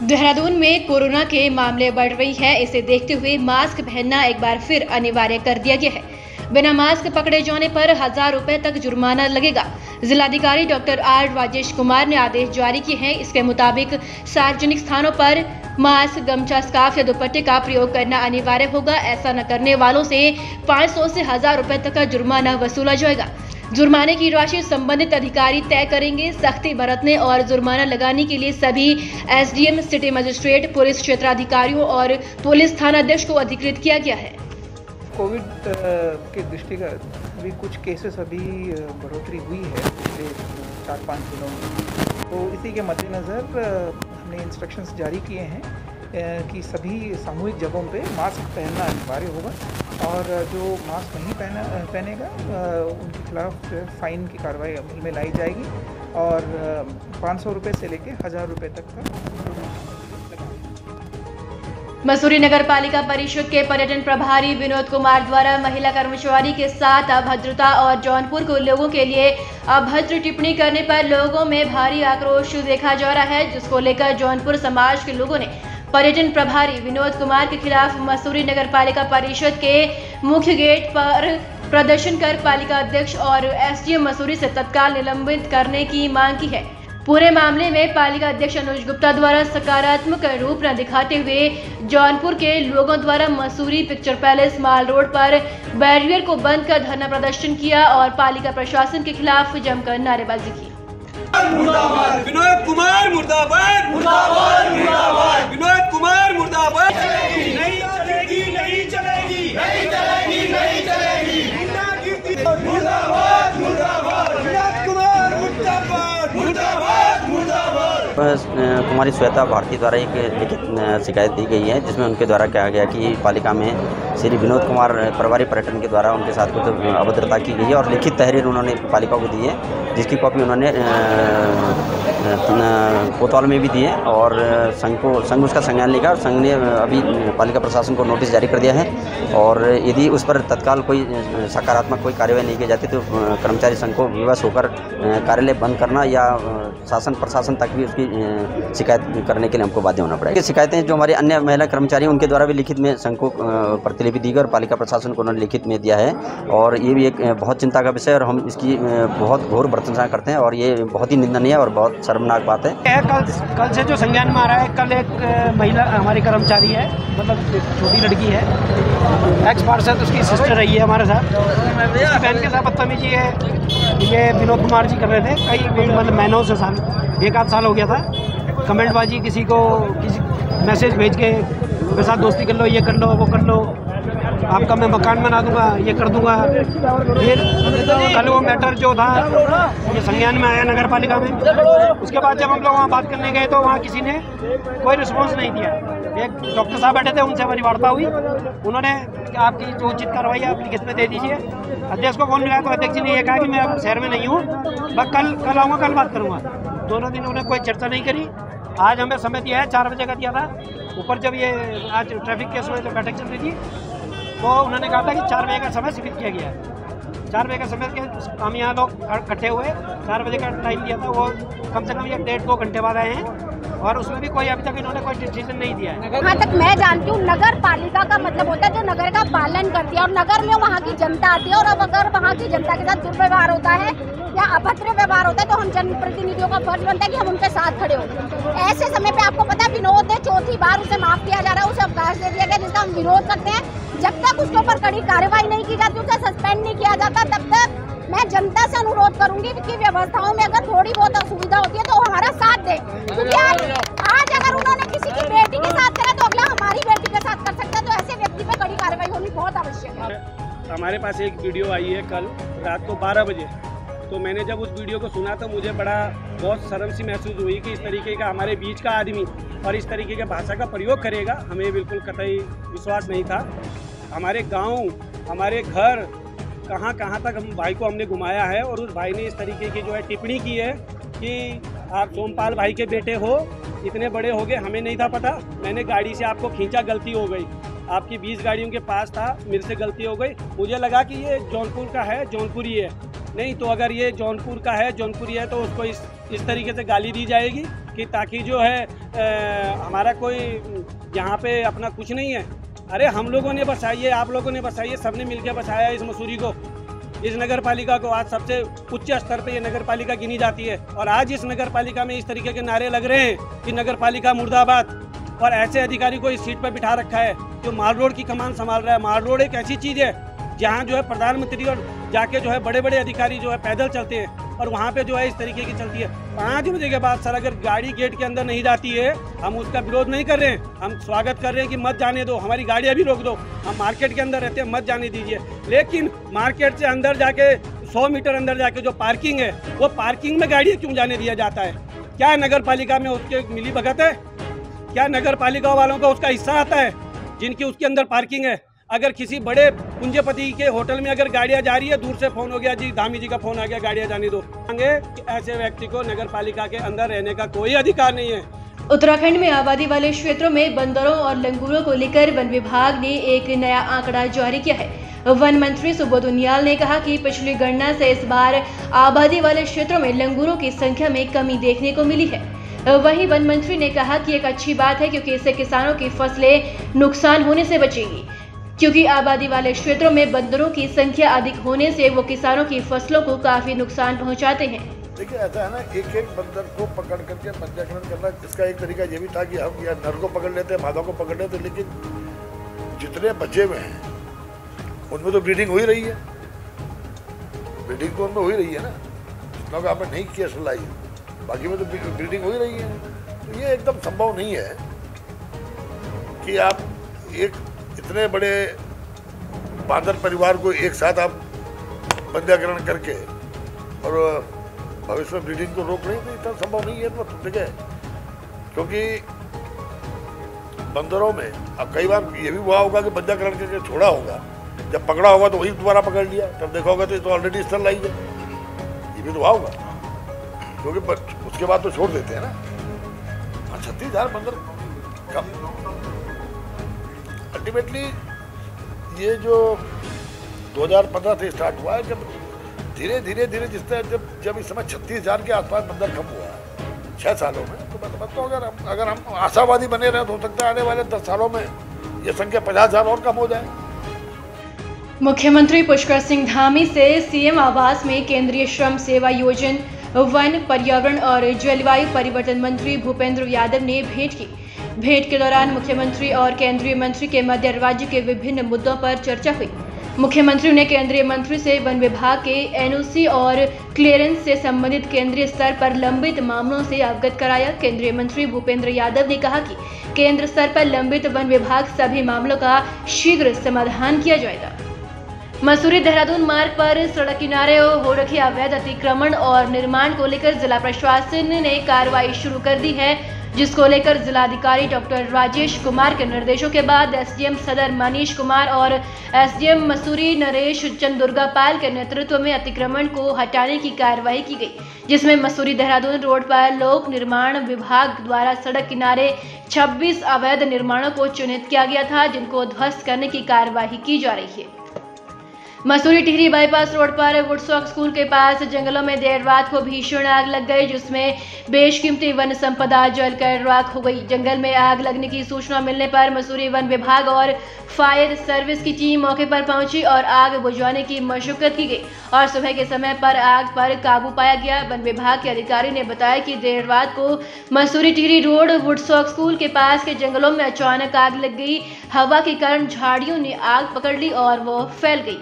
देहरादून में कोरोना के मामले बढ़ रही है। इसे देखते हुए मास्क पहनना एक बार फिर अनिवार्य कर दिया गया है। बिना मास्क पकड़े जाने पर 1000 रुपए तक जुर्माना लगेगा। जिलाधिकारी डॉक्टर आर राजेश कुमार ने आदेश जारी किए हैं। इसके मुताबिक सार्वजनिक स्थानों पर मास्क, गमछा, स्कार्फ या दुपट्टे का प्रयोग करना अनिवार्य होगा। ऐसा न करने वालों से 500 से 1000 रुपए तक का जुर्माना वसूला जाएगा। जुर्माने की राशि संबंधित अधिकारी तय करेंगे। सख्ती बरतने और जुर्माना लगाने के लिए सभी एसडीएम, सिटी मजिस्ट्रेट, पुलिस क्षेत्राधिकारियों और पुलिस थानाध्यक्ष को अधिकृत किया गया है। कोविड के दृष्टिगत अभी कुछ केसेस बढ़ोतरी हुई है पिछले 4-5 दिनों में, तो इसी के मद्देनज़र हमने इंस्ट्रक्शंस जारी किए हैं कि सभी सामूहिक जगहों पे मास्क पहनना अनिवार्य होगा और जो मास्क नहीं पहनेगा उनके खिलाफ फ़ाइन की कार्रवाई अमल में लाई जाएगी और 500 रुपये से लेकर 1000 रुपये तक का। मसूरी नगर पालिका परिषद के पर्यटन प्रभारी विनोद कुमार द्वारा महिला कर्मचारी के साथ अभद्रता और जौनपुर के लोगों के लिए अभद्र टिप्पणी करने पर लोगों में भारी आक्रोश देखा जा रहा है, जिसको लेकर जौनपुर समाज के लोगों ने पर्यटन प्रभारी विनोद कुमार के खिलाफ मसूरी नगर पालिका परिषद के मुख्य गेट पर प्रदर्शन कर पालिका अध्यक्ष और एसडीएम मसूरी से तत्काल निलंबित करने की मांग की है। पूरे मामले में पालिका अध्यक्ष अनुज गुप्ता द्वारा सकारात्मक रूप न दिखाते हुए जौनपुर के लोगों द्वारा मसूरी पिक्चर पैलेस माल रोड पर बैरियर को बंद कर धरना प्रदर्शन किया और पालिका प्रशासन के खिलाफ जमकर नारेबाजी की। विनोद कुमार मुर्दाबाद, मुर्दाबाद, मुर्दाबाद, विनोद कुमार मुर्दाबाद। नहीं चलेगी, नहीं चलेगी, नहीं चलेगी, नहीं चलेगी। मुर्दाबाद, मुर्दाबाद, विनोद कुमार मुर्दाबाद, मुर्दाबाद, मुर्दाबाद। कुमारी श्वेता भारती द्वारा एक लिखित शिकायत दी गई है, जिसमें उनके द्वारा कहा गया कि पालिका में श्री विनोद कुमार प्रभारी पर्यटन के द्वारा उनके साथ कुछ अभद्रता की गई है और लिखित तहरीर उन्होंने पालिका को दी है, जिसकी कॉपी उन्होंने कोतवाल में भी दी है और संघ उसका संज्ञान लेगा और संघ ने अभी पालिका प्रशासन को नोटिस जारी कर दिया है और यदि उस पर तत्काल कोई सकारात्मक कोई कार्यवाही नहीं की जाती तो कर्मचारी संघ को विवश होकर कार्यालय बंद करना या शासन प्रशासन तक भी उसकी शिकायत करने के लिए हमको बाध्य होना पड़ेगा। शिकायतें जो हमारे अन्य महिला कर्मचारी उनके द्वारा भी लिखित में संघ को प्रतिलिपि दी गई और पालिका प्रशासन को उन्होंने लिखित में दिया है और ये भी एक बहुत चिंता का विषय और हम इसकी बहुत घोर प्रशंसा करते हैं और ये बहुत ही निंदनीय और बहुत शर्मनाक बात है। कल से जो संज्ञान में आ रहा है, कल एक महिला हमारी कर्मचारी है, मतलब छोटी लड़की है, एक्स पार्षद उसकी सिस्टर रही है हमारे साथ, उसकी बहन के साथ बदतमीजी है ये विनोद कुमार जी कर रहे थे। कई मतलब महीनों से साल 1-8 साल हो गया था। कमेंटबाजी किसी मैसेज भेज के मेरे साथ दोस्ती कर लो, ये कर लो, वो कर लो, आपका मैं मकान बना दूंगा, ये कर दूंगा। फिर कल वो मैटर जो था ये संज्ञान में आया नगर पालिका में। उसके बाद जब हम लोग वहाँ बात करने गए तो वहाँ किसी ने कोई रिस्पॉन्स नहीं दिया। एक डॉक्टर साहब बैठे थे, उनसे हमारी वार्ता हुई, उन्होंने आपकी जो उचित कार्रवाई आप लिखित में दे दीजिए। अध्यक्ष को फोन मिला तो अध्यक्ष जी ने ये कहा कि मैं अब शहर में नहीं हूँ, बस कल आऊँगा, कल बात करूँगा। दोनों दिन उन्होंने कोई चर्चा नहीं करी। आज हमें समय दिया है, 4 बजे का दिया था। ऊपर जब ये आज ट्रैफिक के समय जब बैठक चल रही थी तो उन्होंने कहा था कि 4 बजे का समय सीमित किया गया है। 4 बजे का समय के हम यहाँ लोग इकट्ठे हुए, 4 बजे का टाइम दिया था, वो कम से कम 1-1.5-2 घंटे बाद आए हैं और उसमें भी कोई अभी तक इन्होंने कोई डिसीजन नहीं दिया है। जहाँ तक मैं जानती हूँ नगर पालिका का मतलब होता है जो नगर का पालन करती है और नगर में वहाँ की जनता आती है और अब अगर वहाँ की जनता के साथ दुर्व्यवहार होता है या अभद्र व्यवहार होता है तो हम जनप्रतिनिधियों का फर्ज बनता है कि हम उनके साथ खड़े हों। ऐसे समय पे आपको पता है विनोद ने 4थी बार उसे माफ किया जा रहा है, उसे अवकाश दे दिया गया, जिसका हम विरोध करते हैं। जब तक उसके ऊपर कड़ी कार्रवाई नहीं की जाती, उसे सस्पेंड नहीं किया जाता, तब तक मैं जनता से अनुरोध करूंगी कि व्यवस्थाओं में अगर थोड़ी बहुत असुविधा होती है तो हमारा साथ दे, क्योंकि आज अगर उन्होंने किसी की बेटी के साथ करा तो अगला हमारी बेटी के साथ कर सकता है। तो ऐसे व्यक्ति पे कड़ी कार्रवाई होनी बहुत आवश्यक है। हमारे पास एक वीडियो आई है कल रात को 12 बजे, तो मैंने जब उस वीडियो को सुना तो मुझे बहुत शर्म सी महसूस हुई कि इस तरीके का हमारे बीच का आदमी और इस तरीके के भाषा का प्रयोग करेगा, हमें बिल्कुल कतई विश्वास नहीं था। हमारे गांव, हमारे घर, कहाँ तक हम भाई को हमने घुमाया है और उस भाई ने इस तरीके की जो है टिप्पणी की है कि आप सोमपाल भाई के बेटे हो, इतने बड़े हो गए, हमें नहीं था पता, मैंने गाड़ी से आपको खींचा, गलती हो गई, आपकी 20 गाड़ियों के पास था, मेरे से गलती हो गई, मुझे लगा कि ये जौनपुर का है, जौनपुरी है, नहीं तो अगर ये जौनपुर का है, जौनपुरी है, तो उसको इस तरीके से गाली दी जाएगी कि ताकि जो है हमारा कोई यहाँ पे अपना कुछ नहीं है। अरे हम लोगों ने बसाई है, आप लोगों ने बसाई है, सबने मिलकर बसाया है इस मसूरी को, इस नगर पालिका को। आज सबसे उच्च स्तर पे ये नगर पालिका गिनी जाती है और आज इस नगर पालिका में इस तरीके के नारे लग रहे हैं कि नगर पालिका मुर्दाबाद, और ऐसे अधिकारी को इस सीट पर बिठा रखा है जो माल रोड की कमान संभाल रहा है। माल रोड एक ऐसी चीज़ है जहाँ जो है प्रधानमंत्री और जाके जो है बड़े बड़े अधिकारी जो है पैदल चलते हैं, और वहाँ पे जो है इस तरीके की चलती है। 5 बजे के बाद सर अगर गाड़ी गेट के अंदर नहीं जाती है, हम उसका विरोध नहीं कर रहे हैं, हम स्वागत कर रहे हैं कि मत जाने दो, हमारी गाड़ियाँ भी रोक दो, हम मार्केट के अंदर रहते हैं, मत जाने दीजिए। लेकिन मार्केट से अंदर जाके 100 मीटर अंदर जाके जो पार्किंग है, वो पार्किंग में गाड़ियाँ क्यों जाने दिया जाता है? क्या नगर पालिका में उसके मिली भगत है? क्या नगर पालिका वालों का उसका हिस्सा आता है जिनकी उसके अंदर पार्किंग है? अगर किसी बड़े पूंजीपति के होटल में अगर गाड़ियां जा रही है, दूर से फोन हो गया, जी धामी जी का फोन आ गया, गाड़ियां जाने दो, ऐसे व्यक्ति को नगर पालिका के अंदर रहने का कोई अधिकार नहीं है। उत्तराखंड में आबादी वाले क्षेत्रों में बंदरों और लंगूरों को लेकर वन विभाग ने एक नया आंकड़ा जारी किया है। वन मंत्री सुबोध उनियाल ने कहा कि पिछली गणना से इस बार आबादी वाले क्षेत्रों में लंगूरों की संख्या में कमी देखने को मिली है। वहीं वन मंत्री ने कहा कि एक अच्छी बात है क्योंकि इससे किसानों की फसलें नुकसान होने से बचेंगी, क्योंकि आबादी वाले क्षेत्रों में बंदरों की संख्या अधिक होने से वो किसानों की फसलों को काफी नुकसान पहुंचाते हैं। देखिए ऐसा है ना, एक बंदर को पकड़ करके पंचकरण करना, इसका एक तरीका ये भी था कि हम या नर को पकड़ लेते, मादा को पकड़ लेते, लेकिन जितने बचे हुए हैं उनमें तो ब्रीडिंग हो ही रही है, ब्रीडिंग तो उनमें हो ही रही है ना, जितना का आपने नहीं किया सिलाई, बाकी में तो ब्रीडिंग हो ही रही है। तो ये एकदम संभव नहीं है कि आप एक इतने बड़े बांदर परिवार को एक साथ आप बंध्याकरण करके और भविष्य में ब्रीडिंग को रोक रहे हैं, तो इतना संभव नहीं है। तो ठीक है, क्योंकि बंदरों में अब कई बार ये भी हुआ होगा कि बंध्याकरण करके छोड़ा होगा, जब पकड़ा होगा तो वही दोबारा पकड़ लिया, तब देखा होगा तो ऑलरेडी स्थल लाई है, ये भी तो हुआ होगा, क्योंकि उसके बाद तो छोड़ देते हैं ना। 36,000 बंदर कम। अल्टीमेटली ये जो 2015 से स्टार्ट हुआ है, जब धीरे धीरे जिस तरह जब इस समय 36,000 के आसपास बंदर कम हुआ है 6 सालों में, तो मैं समझता हूँ अगर हम आशावादी बने रहे तो हो सकता है आने वाले 10 सालों में ये संख्या 50,000 और कम हो जाए। मुख्यमंत्री पुष्कर सिंह धामी से सीएम आवास में केंद्रीय श्रम सेवा योजना, वन, पर्यावरण और जलवायु परिवर्तन मंत्री भूपेंद्र यादव ने भेंट की। भेंट के दौरान मुख्यमंत्री और केंद्रीय मंत्री के मध्य राज्य के विभिन्न मुद्दों पर चर्चा हुई। मुख्यमंत्री ने केंद्रीय मंत्री से वन विभाग के एनओसी और क्लियरेंस से संबंधित केंद्रीय स्तर पर लंबित मामलों से अवगत कराया। केंद्रीय मंत्री भूपेंद्र यादव ने कहा कि केंद्र स्तर पर लंबित वन विभाग सभी मामलों का शीघ्र समाधान किया जाएगा। मसूरी देहरादून मार्ग पर सड़क किनारे हो रखे अवैध अतिक्रमण और निर्माण को लेकर जिला प्रशासन ने कार्रवाई शुरू कर दी है, जिसको लेकर जिलाधिकारी डॉक्टर राजेश कुमार के निर्देशों के बाद एसडीएम सदर मनीष कुमार और एसडीएम मसूरी नरेश चंदुर्गापाल के नेतृत्व में अतिक्रमण को हटाने की कार्रवाई की गई, जिसमें मसूरी देहरादून रोड पर लोक निर्माण विभाग द्वारा सड़क किनारे 26 अवैध निर्माणों को चिन्हित किया गया था, जिनको ध्वस्त करने की कार्रवाई की जा रही है। मसूरी टिहरी बाईपास रोड पर वुडस्टॉक स्कूल के पास जंगलों में देर रात को भीषण आग लग गई, जिसमें बेशकीमती वन संपदा जलकर राख हो गई। जंगल में आग लगने की सूचना मिलने पर मसूरी वन विभाग और फायर सर्विस की टीम मौके पर पहुंची और आग बुझाने की मशक्कत की गई और सुबह के समय पर आग पर काबू पाया गया। वन विभाग के अधिकारी ने बताया कि देर रात को Mussoorie Tehri road Woodstock school के पास के जंगलों में अचानक आग लग गई। हवा के कारण झाड़ियों ने आग पकड़ ली और वो फैल गई।